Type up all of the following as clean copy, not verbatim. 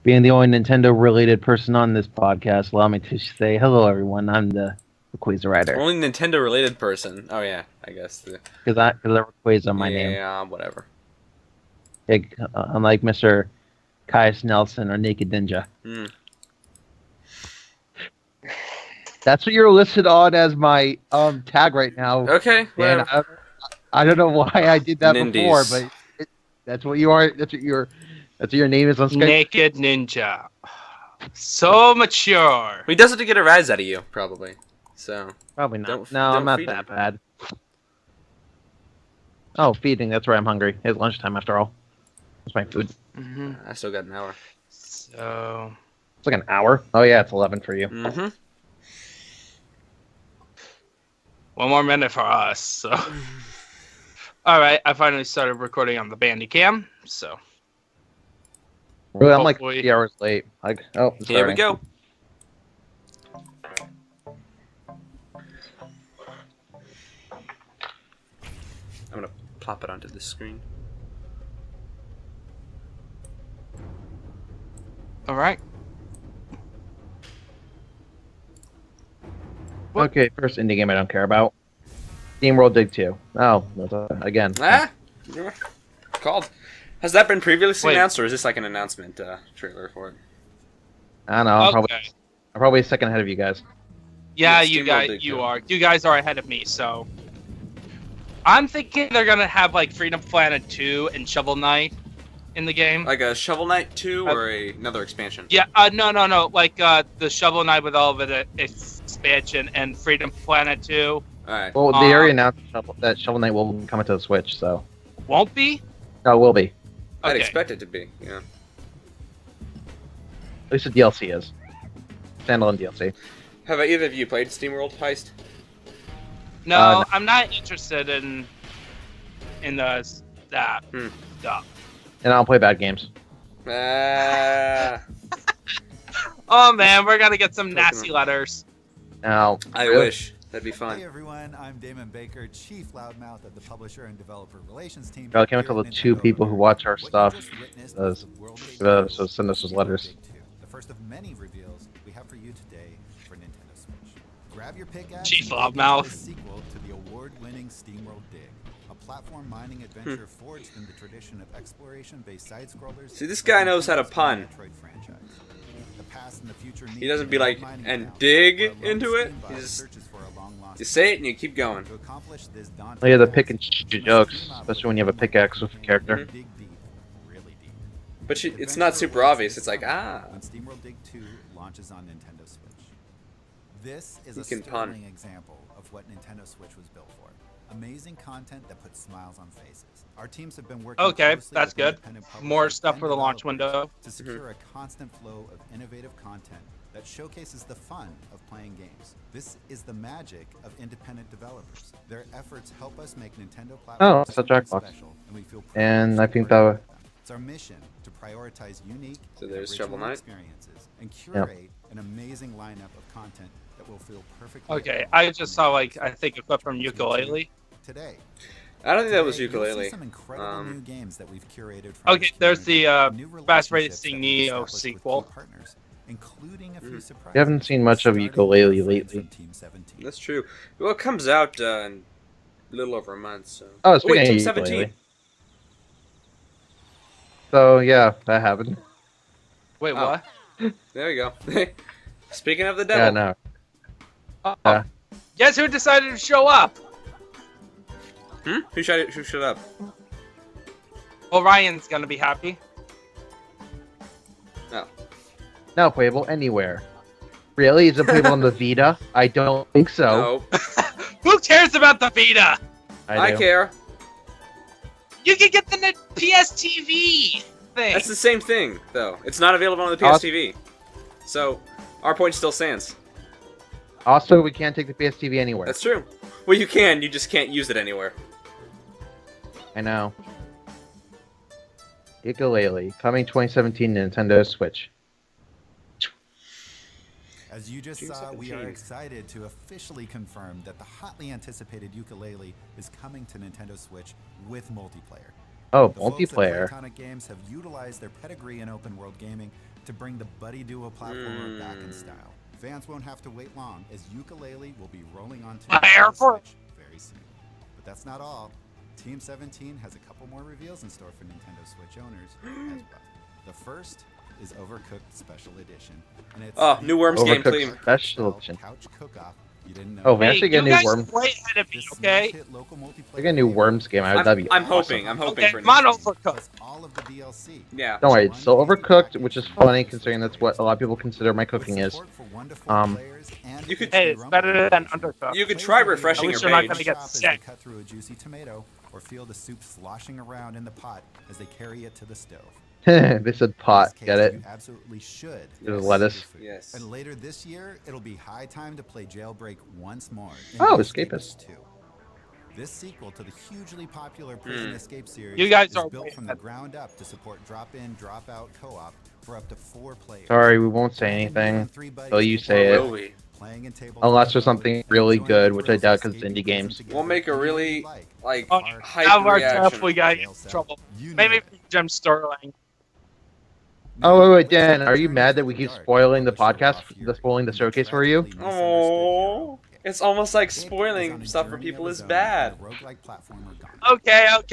Being the only Nintendo-related person on this podcast, allow me to say hello, everyone. I'm the Rayquaza Rider. Only Nintendo-related person. Oh yeah, I guess. Because I Rayquaza my name. Yeah, whatever. Unlike Mr. Caius Nelson or Naked Ninja. That's what you're listed on as my tag right now. Okay, Dan, whatever. I don't know why I did that before, Nindies. but that's what you are. That's what your name is on Skype. Naked Ninja. So mature. He does it to get a rise out of you, probably. So Probably not. Don't I'm not feed that him. bad. Oh, feeding. That's right. I'm hungry. It's lunchtime after all. It's my food. I still got an hour. So It's like an hour. Oh yeah, it's 11 for you. Mm-hmm. one more minute for us. So all right, I finally started recording on the Bandicam. So Really, I'm like hopefully- 3 hours late. Like, oh, it's Here we starting. go. I'm gonna plop it onto the screen. all right. Okay, first indie game I don't care about. SteamWorld Dig 2. Oh, that's, again. Ah, called. Has that been previously Wait. announced, or is this like an announcement trailer for it? I don't know. Okay. I'm probably a second ahead of you guys. Yeah, Yeah, you SteamWorld guys, Dig you too. are. You guys are ahead of me. So I'm thinking they're gonna have like Freedom Planet 2 and Shovel Knight in the game. Like a Shovel Knight 2 or another expansion? Yeah, no. Like the Shovel Knight with all of it expansion and Freedom Planet 2 Alright. Well, they already announced that Shovel Knight will come into the Switch, so. won't be. No, it will be. I'd Okay. expect it to be, yeah. At least the DLC is. Standalone DLC. Have either of you played SteamWorld Heist? No, no. I'm not interested in the that Hmm. stuff. And I don't play bad games. Ah, Oh man, we're gonna get some nasty letters. Now, I really? wish. That'd be Hey fun. everyone, I'm Damon Baker, Chief Loudmouth of the Publisher and Developer Relations Team. I can't here tell at the two Nintendo people who America. watch our What you stuff just witnessed does- was the world so send us those letters. The first of many reveals we have for you today for Nintendo Switch. Grab your pickaxe Chief and dig into Loudmouth. the sequel to the award-winning SteamWorld Dig, a platform mining adventure forged in the tradition of exploration-based side-scrollers. See, this guy knows how to pun. Metroid franchise. The past and the future He doesn't be like, and dig into it. You say it and you keep going. To accomplish this daunting Oh, yeah, the task, pick and shoot you must jokes, dream up especially when you have a pickaxe with a character. Dig deep, really deep. But it's not super obvious. It's like, ah. When SteamWorld Dig 2 launches on Nintendo Switch. This is You a can pun. sterling example of what Nintendo Switch was built for. Amazing content that puts smiles on faces. Our teams have been working Okay, closely that's with good. independent More publishers stuff and for the launch developers window. to secure a constant flow of innovative content that showcases the fun of playing games. This is the magic of independent developers. Their efforts help us make Nintendo Oh, platforms it's a Jackbox. special, and we feel And privileged I to think partner that- with them. It's our mission to prioritize unique So and there's original Shovel Knight. experiences and curate an amazing lineup of content that will feel perfectly Okay, appropriate I for just saw Nintendo I think a clip from Ukulele. today. I don't think that was Today, you'll see ukulele. some incredible new games that we've curated from Okay, our there's the, community, new Fast Rated relationships Sing that we've Neo established with sequel. key partners, including a few surprises. You haven't seen much of starting Ukulele with friends lately. from Team 17. That's true. Well, it comes out in a little over a month, so. Oh, speaking wait, of Team Ukulele. 17. So, yeah, that happened. Wait, Oh. what? There you go. Speaking of the Yeah, devil. no. Oh, Yeah. guess who decided to show up? Who shut up? Well, Ryan's gonna be happy. No. Not playable anywhere. Really? Is it playable on the Vita? I don't think so. No. Who cares about the Vita? I do. care. You can get the PSTV thing. That's the same thing, though. It's not available on the PSTV. So, our point still stands. Also, we can't take the PSTV anywhere. That's true. Well, you can, you just can't use it anywhere. I know. Ukulele, coming 2017 to Nintendo Switch. As you just June saw, we are 17th. excited to officially confirm that the hotly anticipated Ukulele is coming to Nintendo Switch with multiplayer. Oh, The folks at multiplayer. Playtonic Games have utilized their pedigree in open world gaming to bring the buddy duo platformer back in style. Fans won't have to wait long, as Yooka-Laylee will be rolling onto Nintendo Airport. Switch very soon. But that's not all. Team 17 has a couple more reveals in store for Nintendo Switch owners as well. The first is Overcooked Special Edition, and it's Oh, new Worms Overcooked gameplay. Special Edition. couch cook-off. You didn't know? Oh, we Hey, actually get a you new guys Worms. are way ahead of me, This okay? smash hit local multiplayer We get a new game Worms game. That'd be I'm awesome. hoping. I'm hoping Okay, for come on, new. Overcooked. plus all of the DLC. Yeah. Don't worry, it's still overcooked, which is funny considering that's what a lot of people consider my cooking is. You could- Hey, it's better than Undercooked. You could try refreshing At your least you're not page. gonna get sick. Cut through a juicy tomato or feel the soup sloshing around in the pot as they carry it to the stove. They said pot, In this get case, it? You absolutely should. There's Yes. lettuce. Yes. And later this year, it'll be high time to play Jailbreak once more. in Oh, The Escapist. 2. This sequel to the hugely popular Prison Escape series You guys is are built way from the ahead. ground up to support drop-in, drop-out co-op for up to 4 players. Sorry, we won't say anything until you say Will it. we? Playing in tabletop Unless there's mode something and really enjoying good, the which I thrills doubt of 'cause it's escaping indie prison games. together We'll make a any way really you like. like Oh, hype now we're reaction. careful, we got in trouble. You Maybe know it. Jim Sterling. Oh, wait, Dan, are you mad that we keep spoiling the podcast, spoiling the showcase for you? Oh, it's almost like spoiling stuff for people is bad. Okay, I'll,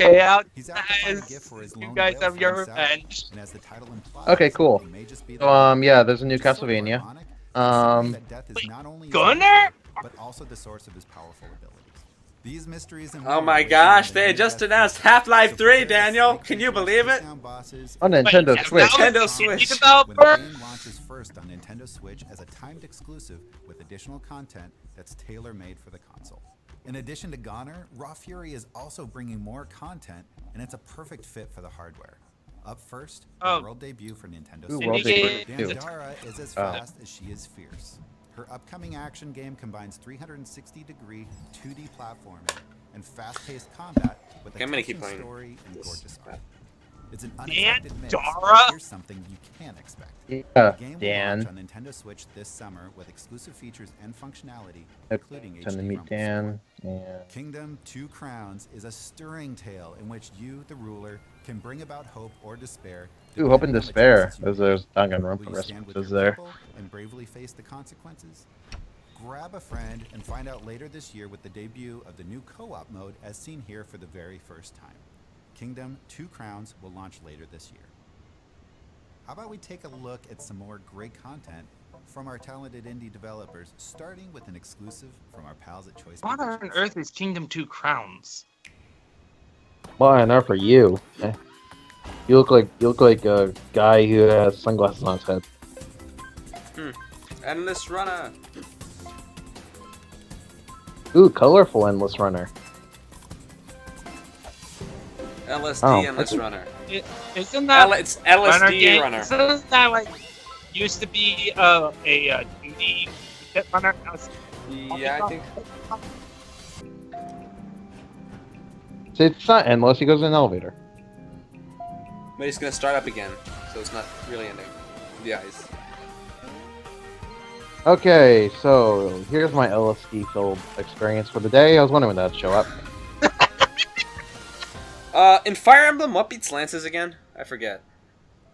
He's out to find a guys, gift for his you lone guys whale have your friend Sally, revenge. and as the title implies, Okay, cool. he may just be the So, one. yeah, there's a new Which is sort of Castlevania. ironic, Um, considering that death is Wait, not only his Gunner? nature, but also the source of his powerful abilities. These mysteries and Oh my more gosh, will they be just revealed announced as Half-Life so 3, prepare to Daniel. snake Can you into believe it? touchdown bosses on and Nintendo Wait, Switch. Nintendo Indie Switch. when the developer? game launches first on Nintendo Switch as a timed exclusive with additional content that's tailor-made for the console. In addition to Goner, Raw Fury is also bringing more content, and it's a perfect fit for the hardware. Up first, Oh. the world debut for Nintendo Ooh, Switch. world Indie debut. Dandara is as Oh. fast as she is fierce. Her upcoming action game combines 360-degree 2D platforming and fast-paced combat with a Okay, I'm gonna touching keep playing story and this. gorgeous art. It's an unexpected mix, Dandara? but here's something you can expect. Yeah, The game will Dan. launch on Nintendo Switch this summer with exclusive features and functionality, including Time to HD meet rumble Dan. support. And Kingdom Two Crowns is a stirring tale in which you, the ruler, can bring about hope or despair. Ooh, Hope and depending on the Despair. choices you make. There's Danganronpa Will you stand with references your there. people and bravely face the consequences? Grab a friend and find out later this year with the debut of the new co-op mode as seen here for the very first time. Kingdom Two Crowns will launch later this year. How about we take a look at some more great content from our talented indie developers, starting with an exclusive from our pals at Choice What on Productions. earth is Kingdom 2 Crowns? well, enough for you. You look like a guy who has sunglasses on his head. Endless Runner. Ooh, colorful endless runner. LSD Oh, Endless okay. Runner. Isn't that It's Runner LSD game? Runner. Isn't that like used to be a 2D hit runner? Now it's- Yeah, I think. See, it's not endless. He goes in an elevator. But he's gonna start up again, so it's not really ending. The eyes. Okay, so here's my LSD-filled experience for the day. I was wondering when that'd show up. In Fire Emblem, what beats Lances again? I forget.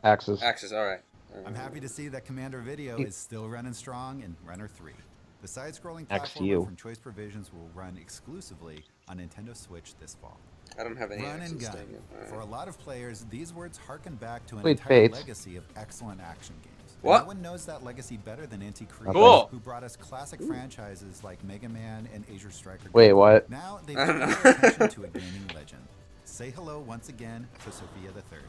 Axes. Axis, alright. I'm happy to see that Commander Video is still running strong in Runner 3. The side-scrolling Next to platformer you. from Choice Provisions will run exclusively on Nintendo Switch this fall. I don't have any Run and Axis gun. thing. For a lot of players, these words harken back to an Wait, entire Fates. legacy of excellent action games. What? No one knows that legacy better than Inti Creed, Cool. who brought us classic franchises like Mega Man and Asia Striker. Wait, what? Now they've I don't turned know. their attention to a gaming legend. Say hello once again to Sophia the Third.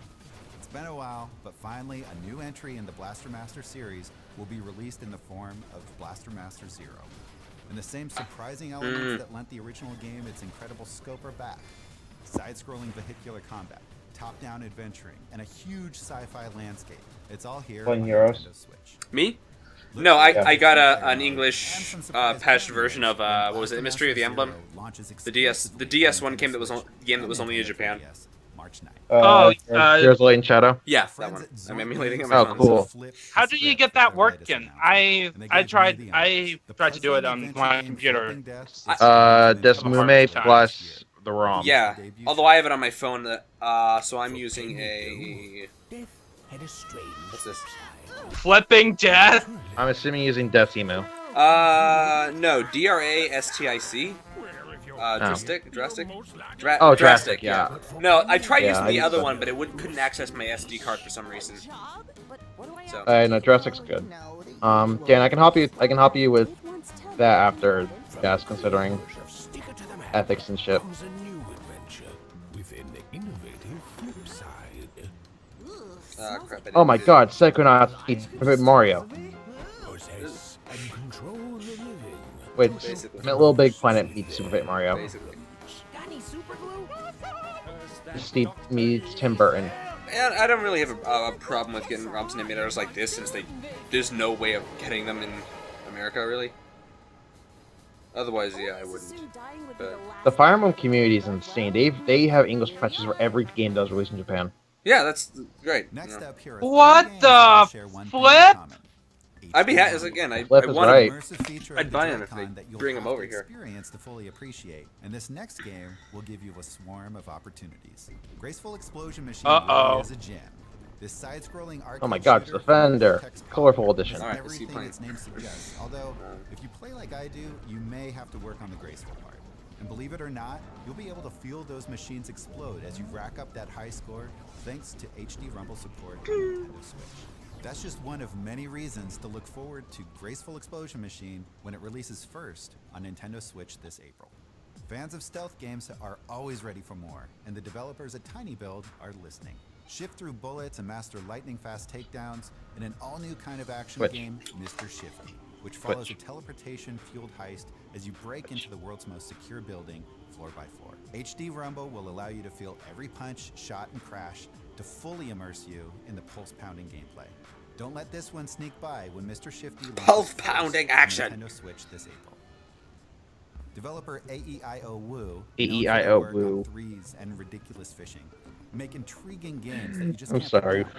It's been a while, but finally a new entry in the Blaster Master series will be released in the form of Blaster Master Zero. And the same surprising elements that lent the original game its incredible scope are back. Side-scrolling vehicular combat, top-down adventuring, and a huge sci-fi landscape. It's all here on €20. Nintendo Switch. Me? No, I Yeah. got an English patched version of what was it? Mystery of the Emblem. The DS one game that was only in Japan. March 9th. Here's Light and Shadow. Yeah, that Friends one. at I'm Zoid emulating it on Oh, my phone. cool. flipped How the do you script get for that their latest working? announcement. And they I gave tried you the I answers. The tried to do it puzzling on adventure my game computer. Flipping Death is Desmume time. plus the ROM. Yeah. Although I have it on my phone, so I'm using a. What's this? Flipping death. I'm assuming using Death's email. No, DRASTIC. Drastic? Oh, Drastic, yeah. No, I tried Yeah, using I the used other that. one, but it couldn't access my SD card for some reason. So. No, Drastic's good. Dan, I can help you. I can help you with that after, yes, considering ethics and shit. Crap, Oh my God, Psychonauts eat Super Mario. Wait, Basically. Little Big Planet meets Super Paper Mario. Basically. Steve meets Tim Burton. And I don't really have a problem with getting ROMs and emulators like this, since there's no way of getting them in America, really. Otherwise, yeah, I wouldn't. But The Fire Emblem community is insane. They have English patches for every game that was released in Japan. yeah, that's great. Next you know. up, here are What 3 games the that share one thing in flip? common. I'd be HD happy, Rumble. again, I Flip is want right. Immersive feature of I'd the buy 'em if Joy-Con they that you'll bring 'em have over to here. experience to fully appreciate. And this next game will give you a swarm of opportunities. Graceful Explosion Machine Uh-oh. really is a gem. This side-scrolling arcade Oh my God, shooter Defender, protects colorful power. edition. It's Alright, let's keep everything playing. its name suggests. Although, if you play like I do, you may have to work on the graceful part. And believe it or not, you'll be able to feel those machines explode as you rack up that high score thanks to HD Rumble support on Nintendo Switch. That's just one of many reasons to look forward to Graceful Explosion Machine when it releases first on Nintendo Switch this April. Fans of stealth games are always ready for more, and the developers at Tiny Build are listening. Shift through bullets and master lightning-fast takedowns in an all-new kind of action Twitch. game, Mr. Shifty, which follows a teleportation-fueled heist as you break into the world's most secure building, floor by floor. HD Rumble will allow you to feel every punch, shot, and crash to fully immerse you in the pulse-pounding gameplay. Don't let this one sneak by when Mr. Shifty launches Pulse-pounding first on action. Nintendo Switch this April. Developer AEIO Woo AEIO work Woo. on threes and ridiculous fishing, make intriguing games that you just I'm can't put sorry. down.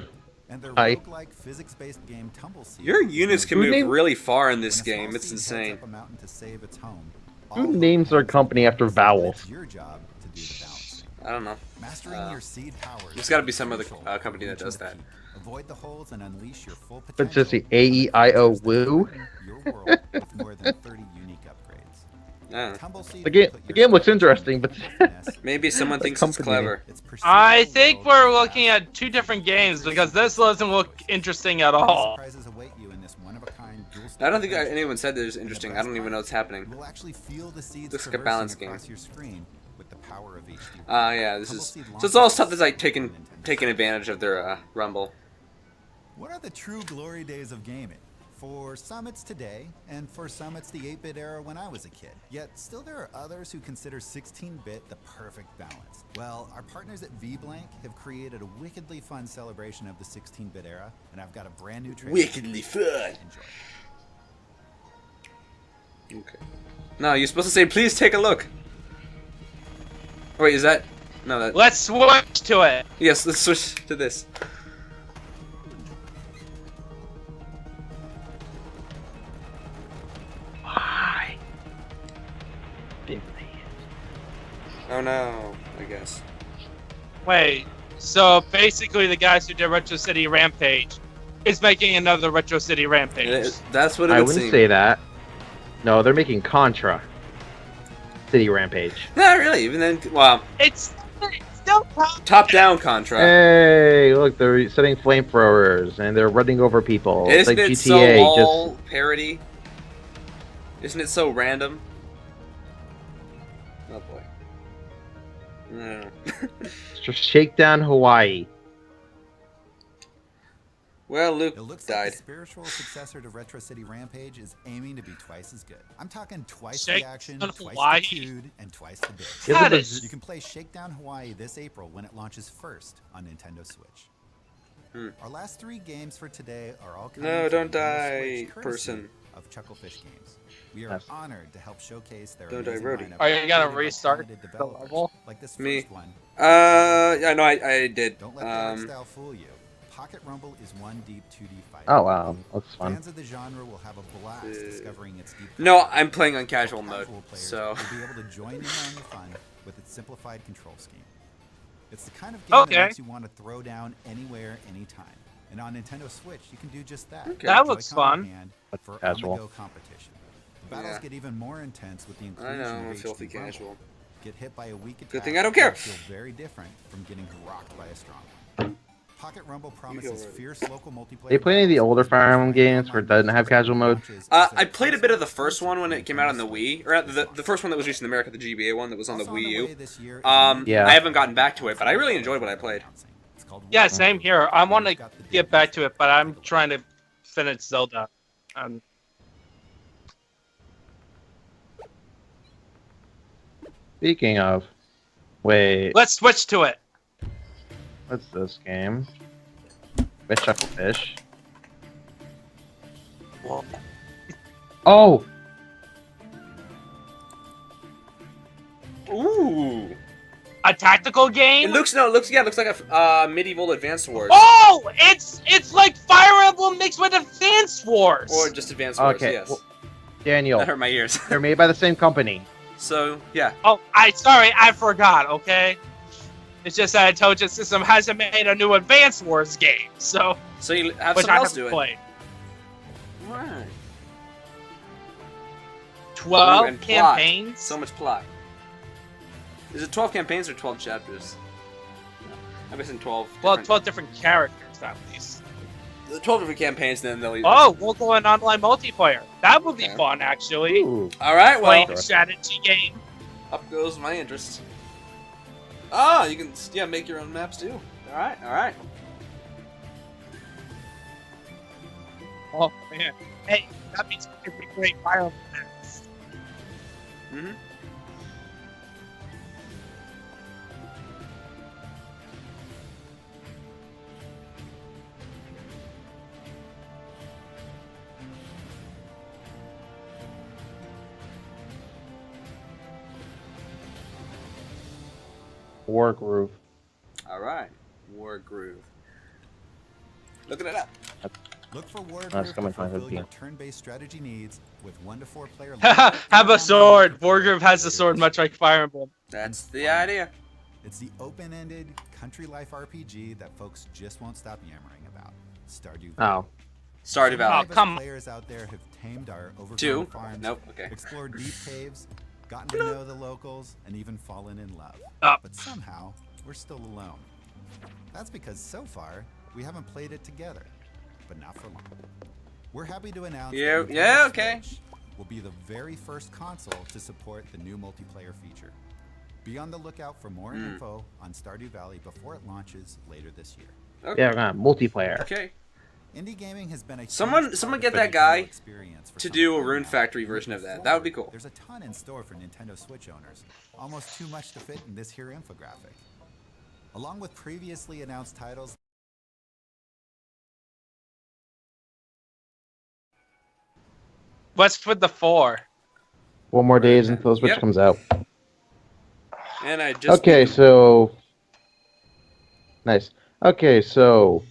And their Hi. roguelike physics-based game Tumbleseed. Your is units no can Who move named- really far in this when a small game. It's seed heads insane. up a mountain to save its home, Who all names hope their hangs company on after this. vowels? It's your job to do the balancing. I don't know. Mastering your seed powers. there's gotta be is some other, crucial company that to does reaching that. the peak. Avoid the holes and unleash your full But potential. just the AEIO Woo. Your world with more than 30 unique upgrades. Yeah. Tumbleseed The will game- put the your game looks soul interesting, but- finesse. Maybe someone The thinks it's company. clever. Its I procedural think world we're is looking vast. at 2 different games because this doesn't look interesting at Many all. surprises await you in this one-of-a-kind I don't think dual-stick anyone said that it was adventure. interesting. And the I don't best even know what's part, happening. You will actually feel the seeds Looks like a traversing balance game. across your screen with the power of HD. Yeah, this is. So it's all stuff that's like taking advantage of their Rumble. What are the true glory days of gaming? For some it's today, and for some it's the 8-bit era when I was a kid. Yet still there are others who consider 16-bit the perfect balance. Well, our partners at VBlank have created a wickedly fun celebration of the 16-bit era, and I've got a brand new trailer. Wickedly fun. Enjoy. Okay. No, you're supposed to say, please take a look. Wait, is that? No, that. Let's switch to it. Yes, let's switch to this. Why? Oh no, I guess. Wait, so basically the guys who did Retro City Rampage is making another Retro City Rampage. That's what it I would wouldn't seem. say that. No, they're making Contra. City Rampage. Not really. Even then, wow. It's still Top-down Contra. Hey, look, they're setting flamethrowers and they're running over people. It's Isn't like it GTA, so all parody? Isn't it so random? Oh boy. Mm. just Shakedown Hawaii. Well, Luke It looks died. like the spiritual successor to Retro City Rampage is aiming to be twice as good. I'm talking twice Shake the action, on twice Hawaii. the cute, and twice the big. Give Got it it. You can play Shakedown Hawaii this April when it launches first on Nintendo Switch. Our last 3 games for today are all coming No, to don't Nintendo die, Switch courtesy person. of Chucklefish Games. We are Yes. honored to help showcase their Don't die, amazing Brody. lineup Are you gonna created by restart talented the developers, level? like this Me. first one. Yeah, no, I did. Don't let the art style fool you. Pocket Rumble is one deep 2D fighter. Oh wow, that's fun. Fans of the genre will have a blast discovering its deep. No, content. I'm playing on casual mode, Casual players so will be able to join in on the fun with its simplified control scheme. It's the kind of game that Okay. makes you want to throw down anywhere, anytime. And on Nintendo Switch, you can do just that. Okay. That looks Joy-Con in fun. hand for Casual. on-the-go competition. The battles Yeah. get even more intense with the I inclusion know, of I'm HD filthy rumble. casual. Get hit by a weak attack. Good thing I don't care. and Feel very different from getting rocked by a strong one. Pocket Rumble promises already. fierce local multiplayer. They play any of the battles, older as well as Fire Emblem ranked games where it online doesn't have matches casual and mode? launches instead I of played a bit of the exclusive first one when it came out on the Wii, or the first one that was released in America, the GBA one that was on the Also Wii U. way this year is Yeah. I haven't gotten back to it, but I really enjoyed what I played. It's called Yeah, World same War. here. I want to We've got the get back to it, but I'm trying to finish Zelda. Speaking of, wait, Let's switch to it. what's this game? Fish Chuckle Fish. Oh, Ooh. A tactical game? It looks like a medieval Advanced Wars. Oh, it's like Fire Emblem mixed with Advance Wars. Or just Advanced Wars, okay. yes. Well, Daniel, That hurt my ears. they're made by the same company. So, yeah. Oh, I forgot. Okay, it's just that Intelligent System hasn't made a new Advance Wars game, so So you have which someone I else haven't do it. played. Right. 12 and plot. campaigns. So much plot. Is it 12 campaigns or 12 chapters? No. I'm guessing 12. Well, different- 12 different characters at least. 12 different campaigns, then they'll. Oh, we'll go in online multiplayer. That would be Okay. fun, actually. Ooh. All right. Well, Playing a strategy game. up goes my interest. Ah, you can make your own maps too. All right. All right. Oh man, hey, that means we can be great Fire Emblem fans. Mhm. War Groove. All right. War Groove. Looking it up. Look for War That's Group coming to from fulfill your 15. turn-based strategy needs with 1 to 4 player. Have a sword. Wargroove has a sword much like Fire Emblem. That's the idea. It's the open-ended country life RPG that folks just won't stop yammering about. Stardew Valley. Oh, Stardew Valley. Oh, come on. Players out there have tamed our overgrown 2. farms, Nope. Okay. explored deep caves, gotten to know the locals, and even fallen in love. Oh. But somehow, we're still alone. That's because so far, we haven't played it together, but not for long. We're happy to announce Yeah, that Nintendo yeah, okay. Switch will be the very first console to support the new multiplayer feature. Be on the lookout for more info on Stardew Valley before it launches later this year. Okay. yeah, we're gonna have multiplayer. Okay. Indie gaming has been a Someone huge get part of the that Nintendo guy experience for to some do a time Rune now. Factory version of Looking that. That would be forward, cool. There's a ton in store for Nintendo Switch owners. Almost too much to fit in this here infographic. Along with previously announced titles. What's with the 4? 4 more days until the Switch Yep. comes out. And I just. Okay, so nice. Okay, so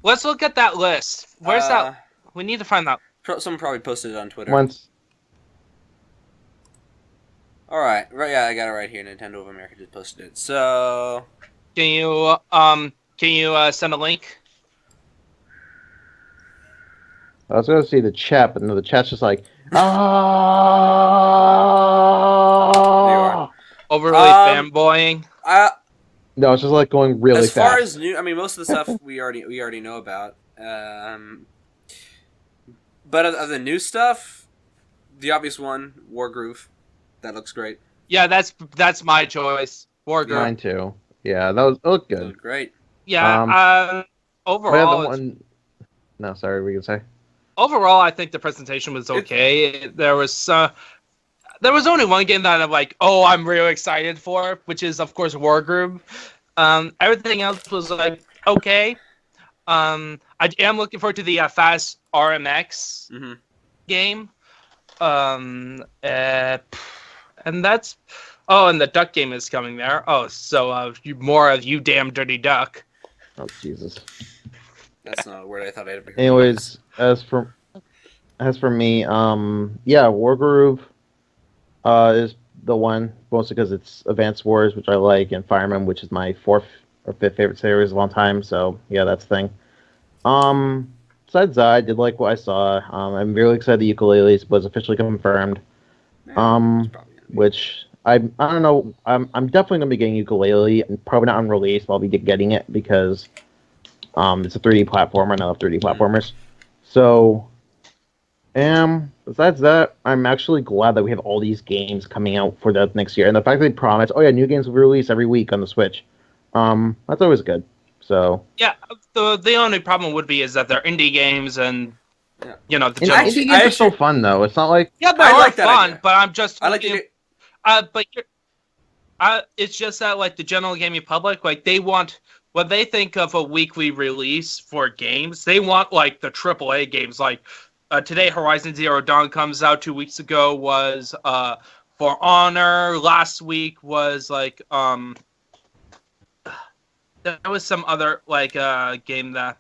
Let's look at that list. Where's Uh, that? We need to find that. Someone probably posted it on Twitter. once All right. Right. Yeah, I got it right here. Nintendo of America just posted it. So. Can you send a link? I was gonna see the chat, but no, the chat's just like ah. Overly Um, fanboying. No, it's just like going really As far fast. as new, I mean, most of the stuff we already know about. But of the new stuff, the obvious one, Wargroove, that looks great. Yeah, that's my choice. Wargroove. Mine too. Yeah, that was it looked That good. looked great. Yeah. What other Overall, one? No, sorry, we can say. overall, I think the presentation was okay. There was only one game that I'm like, oh, I'm really excited for, which is of course Wargroove. Everything else was like okay. I am looking forward to the Fast RMX Mm-hmm. game. And that's and the Duck game is coming there. Oh, so more of you damn dirty duck. Oh Jesus. That's not a word I thought I'd ever heard. Anyways, as for me, yeah, Wargroove is the one, mostly because it's Advanced Wars, which I like, and Fire Emblem, which is my fourth or fifth favorite series of a long time. So yeah, that's the thing. Besides that, I did like what I saw. I'm really excited the ukulele was officially confirmed. Yeah, it's probably gonna be. Which I don't know. I'm definitely gonna be getting ukulele, and probably not on release, but I'll be getting it because it's a 3D platformer, and I love 3D platformers. So, besides that, I'm actually glad that we have all these games coming out for the next year, and the fact that they promise, oh yeah, new games will be released every week on the Switch. That's always good. So, Yeah, the only problem would be is that they're indie games, and Yeah. you know the and general. indie games are so fun though. It's not like Yeah, they I are like that fun, idea. but I'm just I like looking- it. but it's just that like the general gaming public, like they want when they think of a weekly release for games, they want like the AAA games. Like today, Horizon Zero Dawn comes out. 2 weeks ago was For Honor. Last week was like there was some other like game that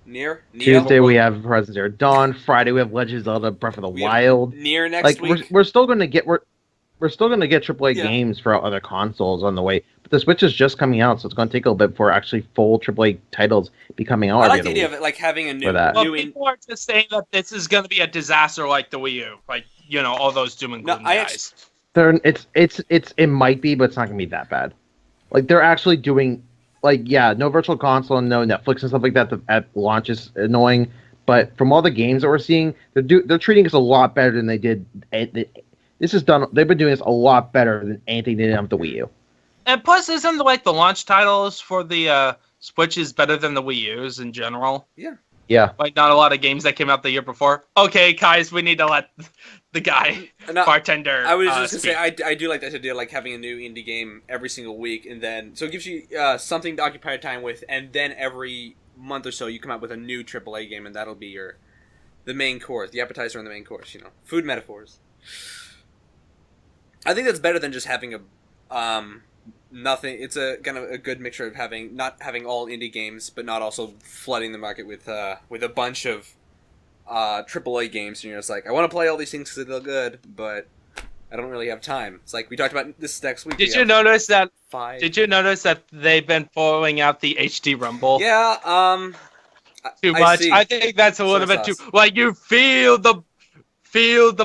Neo? Tuesday we have Horizon Zero Dawn. Friday we have Legends of Zelda: Breath of the We have Wild. Nier next Like week. we're still gonna get we're still gonna get AAA Yeah. games for other consoles on the way. But the Switch is just coming out, so it's gonna take a little bit before actually full AAA titles be coming out. I every like the other idea week. of it, like having a new, For that. well, new people are just saying that this is going to be a disaster like the Wii U, like you know all those doom and No, gloom I guys. It might be, but it's not gonna be that bad. Like they're actually doing, like yeah, no virtual console, and no Netflix and stuff like that at launch is annoying. But from all the games that we're seeing, they're treating us a lot better than they did. This is done. They've been doing this a lot better than anything they did on the Wii U. And plus, isn't like the launch titles for the Switch is better than the Wii U's in general? Yeah, Like not a lot of games that came out the year before. Okay, guys, we need to let the guy No, bartender. I was just speak. gonna say I do like that idea, like having a new indie game every single week, and then so it gives you something to occupy your time with, and then every month or so you come out with a new AAA game, and that'll be the main course, the appetizer and the main course. You know, food metaphors. I think that's better than just having a nothing. It's a kind of a good mixture of not having all indie games, but not also flooding the market with a bunch of AAA games. And you're just like, I want to play all these things because they look good, but I don't really have time. It's like we talked about this next week. Did you notice that? 5. Did you notice that they've been following out the HD Rumble? Yeah. Too I much. see. I think that's a Soy little bit too. sauce. Like you feel the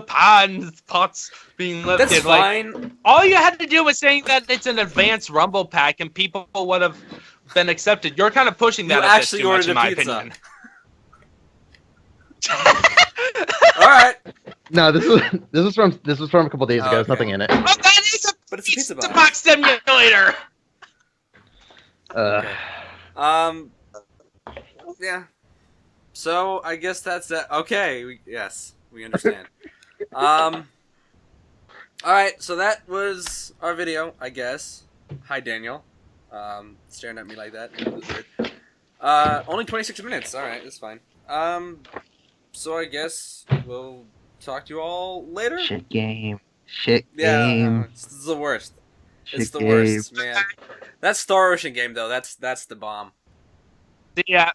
pots being lifted. That's like, fine. all you had to do was saying that it's an advanced Rumble pack, and people would have been accepted. You're kind of pushing that You a bit actually too much, ordered in a my pizza. opinion. All right. no, this was from a couple days ago. There's Okay. nothing in it. Oh, that is a But it's a pizza box. box simulator. Okay. Yeah. So I guess that's that. Okay. Yes, we understand. All right. So that was our video, I guess. Hi, Daniel. Staring at me like that. That was weird. Only 26 minutes. All right, that's fine. So I guess we'll talk to you all later. Shit game. Yeah, it's the worst. It's Shit the game. worst, man. That Star Ocean game though. That's the bomb. Yeah.